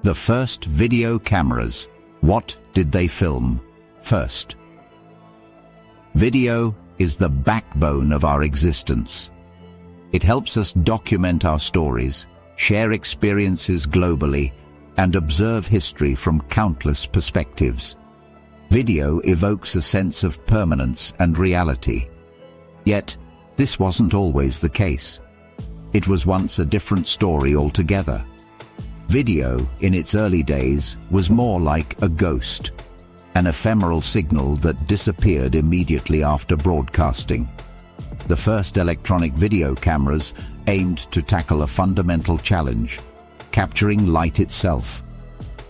The first video cameras. What did they film first? Video is the backbone of our existence. It helps us document our stories, share experiences globally, and observe history from countless perspectives. Video evokes a sense of permanence and reality. Yet, this wasn't always the case. It was once a different story altogether. Video, in its early days, was more like a ghost, an ephemeral signal that disappeared immediately after broadcasting. The first electronic video cameras aimed to tackle a fundamental challenge, capturing light itself.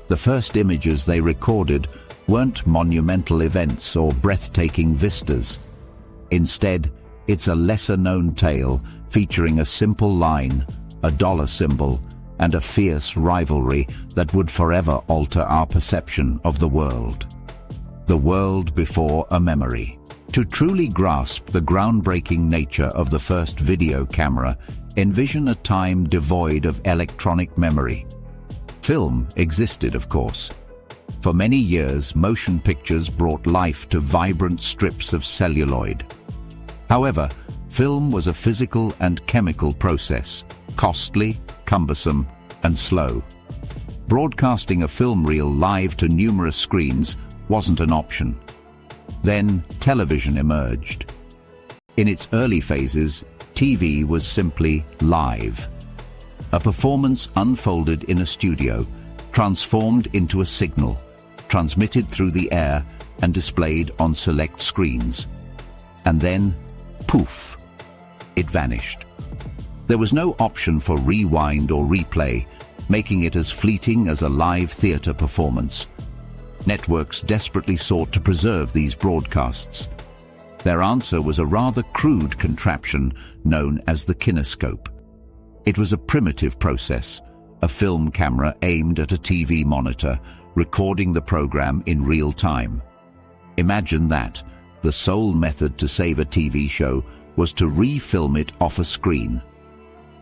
The first images they recorded weren't monumental events or breathtaking vistas. Instead, it's a lesser-known tale featuring a simple line, a dollar symbol, and a fierce rivalry that would forever alter our perception of the world. The world before a memory. To truly grasp the groundbreaking nature of the first video camera, envision a time devoid of electronic memory. Film existed, of course. For many years, motion pictures brought life to vibrant strips of celluloid. However, film was a physical and chemical process, costly, cumbersome, and slow. Broadcasting a film reel live to numerous screens wasn't an option. Then television emerged. In its early phases, TV was simply live. A performance unfolded in a studio, transformed into a signal, transmitted through the air and displayed on select screens. And then, poof, it vanished. There was no option for rewind or replay, making it as fleeting as a live theater performance. Networks desperately sought to preserve these broadcasts. Their answer was a rather crude contraption known as the kinescope. It was a primitive process, a film camera aimed at a TV monitor, recording the program in real time. Imagine that. The sole method to save a TV show was to refilm it off a screen.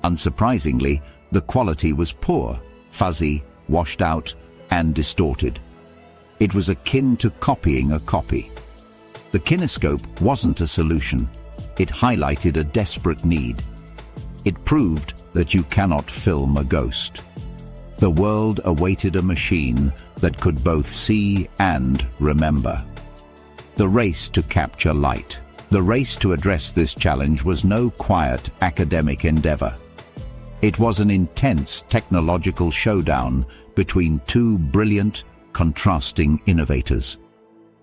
Unsurprisingly, the quality was poor, fuzzy, washed out, and distorted. It was akin to copying a copy. The kinescope wasn't a solution. It highlighted a desperate need. It proved that you cannot film a ghost. The world awaited a machine that could both see and remember. The race to capture light. The race to address this challenge was no quiet academic endeavor. It was an intense technological showdown between two brilliant, contrasting innovators.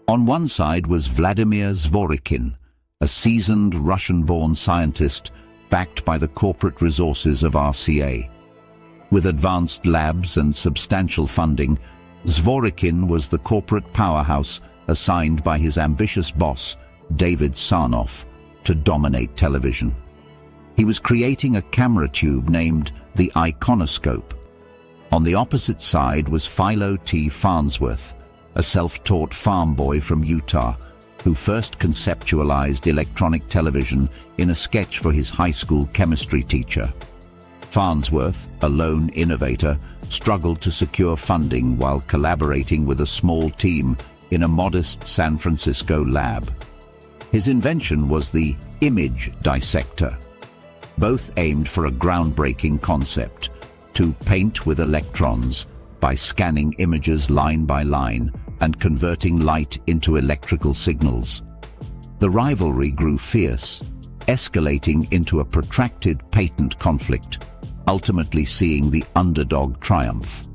On one side was Vladimir Zworykin, a seasoned Russian-born scientist backed by the corporate resources of RCA. With advanced labs and substantial funding, Zworykin was the corporate powerhouse assigned by his ambitious boss, David Sarnoff, to dominate television. He was creating a camera tube named the iconoscope. On the opposite side was Philo T. Farnsworth, a self-taught farm boy from Utah, who first conceptualized electronic television in a sketch for his high school chemistry teacher. Farnsworth, a lone innovator, struggled to secure funding while collaborating with a small team in a modest San Francisco lab. His invention was the image dissector. Both aimed for a groundbreaking concept: to paint with electrons by scanning images line by line and converting light into electrical signals. The rivalry grew fierce, escalating into a protracted patent conflict, ultimately seeing the underdog triumph.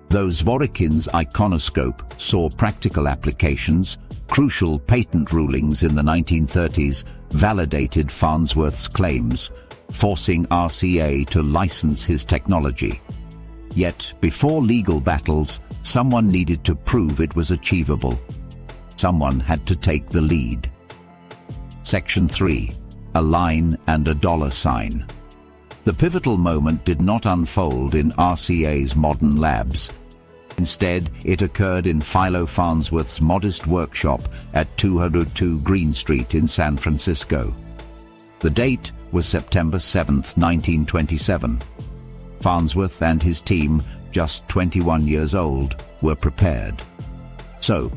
Though Zworykin's iconoscope saw practical applications, crucial patent rulings in the 1930s validated Farnsworth's claims, forcing RCA to license his technology. Yet, before legal battles, someone needed to prove it was achievable. Someone had to take the lead. Section 3. A line and a dollar sign. The pivotal moment did not unfold in RCA's modern labs. Instead, it occurred in Philo Farnsworth's modest workshop at 202 Green Street in San Francisco. The date was September 7, 1927. Farnsworth and his team just 21 years old, were prepared. So,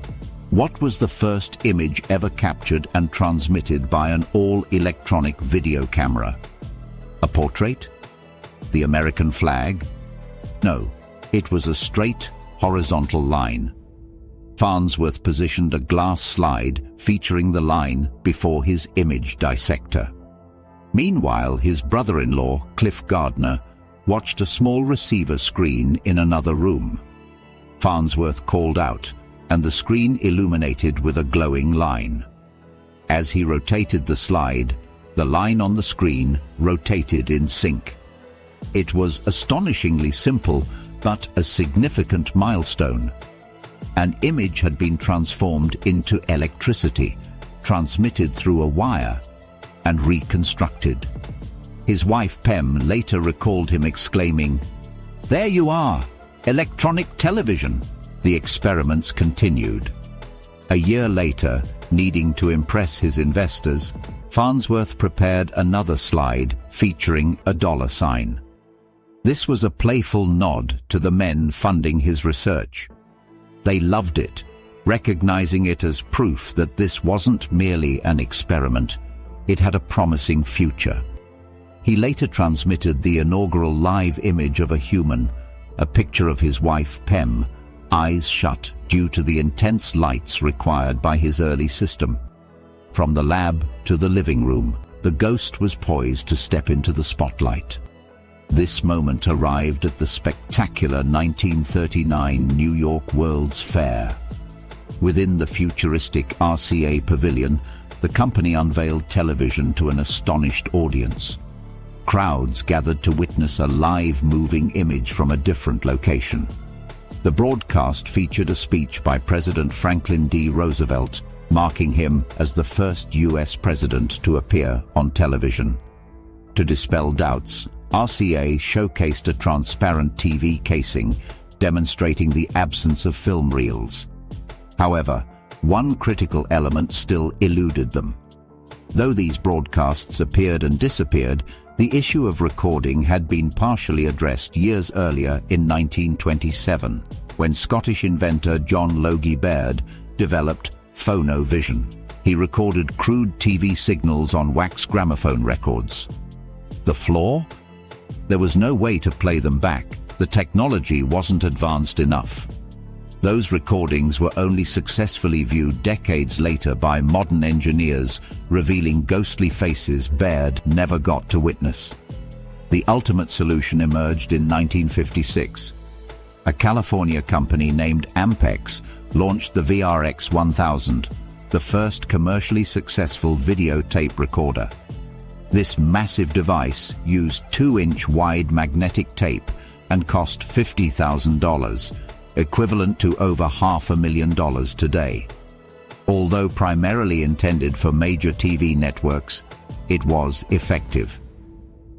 what was the first image ever captured and transmitted by an all-electronic video camera? A portrait? The American flag? No, it was a straight, horizontal line. Farnsworth positioned a glass slide featuring the line before his image dissector. Meanwhile, his brother-in-law, Cliff Gardner, watched a small receiver screen in another room. Farnsworth called out, and the screen illuminated with a glowing line. As he rotated the slide, the line on the screen rotated in sync. It was astonishingly simple, but a significant milestone. An image had been transformed into electricity, transmitted through a wire, and reconstructed. His wife Pem later recalled him exclaiming, "There you are, electronic television." The experiments continued. A year later, needing to impress his investors, Farnsworth prepared another slide featuring a dollar sign. This was a playful nod to the men funding his research. They loved it, recognizing it as proof that this wasn't merely an experiment, it had a promising future. He later transmitted the inaugural live image of a human, a picture of his wife Pem, eyes shut due to the intense lights required by his early system. From the lab to the living room, the ghost was poised to step into the spotlight. This moment arrived at the spectacular 1939 New York World's Fair. Within the futuristic RCA Pavilion, the company unveiled television to an astonished audience. Crowds gathered to witness a live moving image from a different location. The broadcast featured a speech by President Franklin D. Roosevelt, marking him as the first U.S. president to appear on television. To dispel doubts, RCA showcased a transparent TV casing, demonstrating the absence of film reels. However, one critical element still eluded them. Though these broadcasts appeared and disappeared, the issue of recording had been partially addressed years earlier in 1927, when Scottish inventor John Logie Baird developed phonovision. He recorded crude TV signals on wax gramophone records. The flaw? There was no way to play them back. The technology wasn't advanced enough. Those recordings were only successfully viewed decades later by modern engineers, revealing ghostly faces Baird never got to witness. The ultimate solution emerged in 1956. A California company named Ampex launched the VRX 1000, the first commercially successful videotape recorder. This massive device used 2-inch wide magnetic tape and cost $50,000, equivalent to over $500,000 today. Although primarily intended for major TV networks, it was effective.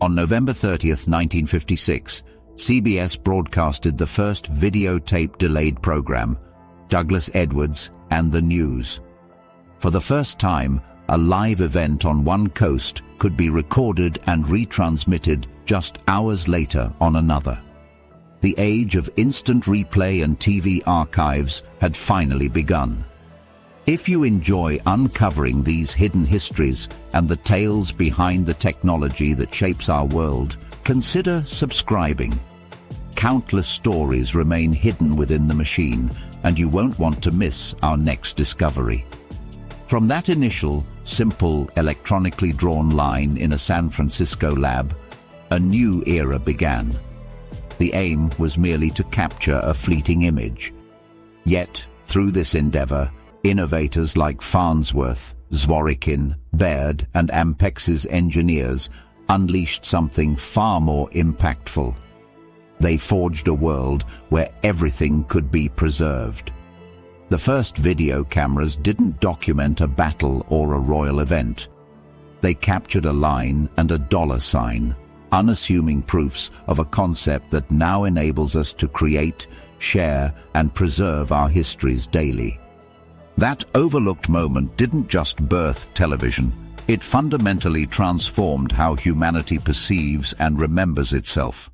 On November 30th, 1956, CBS broadcasted the first videotape delayed program, Douglas Edwards and the News. For the first time, a live event on one coast could be recorded and retransmitted just hours later on another. The age of instant replay and TV archives had finally begun. If you enjoy uncovering these hidden histories and the tales behind the technology that shapes our world, consider subscribing. Countless stories remain hidden within the machine, and you won't want to miss our next discovery. From that initial, simple, electronically drawn line in a San Francisco lab, a new era began. The aim was merely to capture a fleeting image. Yet, through this endeavor, innovators like Farnsworth, Zworykin, Baird, and Ampex's engineers unleashed something far more impactful. They forged a world where everything could be preserved. The first video cameras didn't document a battle or a royal event. They captured a line and a dollar sign, unassuming proofs of a concept that now enables us to create, share, and preserve our histories daily. That overlooked moment didn't just birth television, it fundamentally transformed how humanity perceives and remembers itself.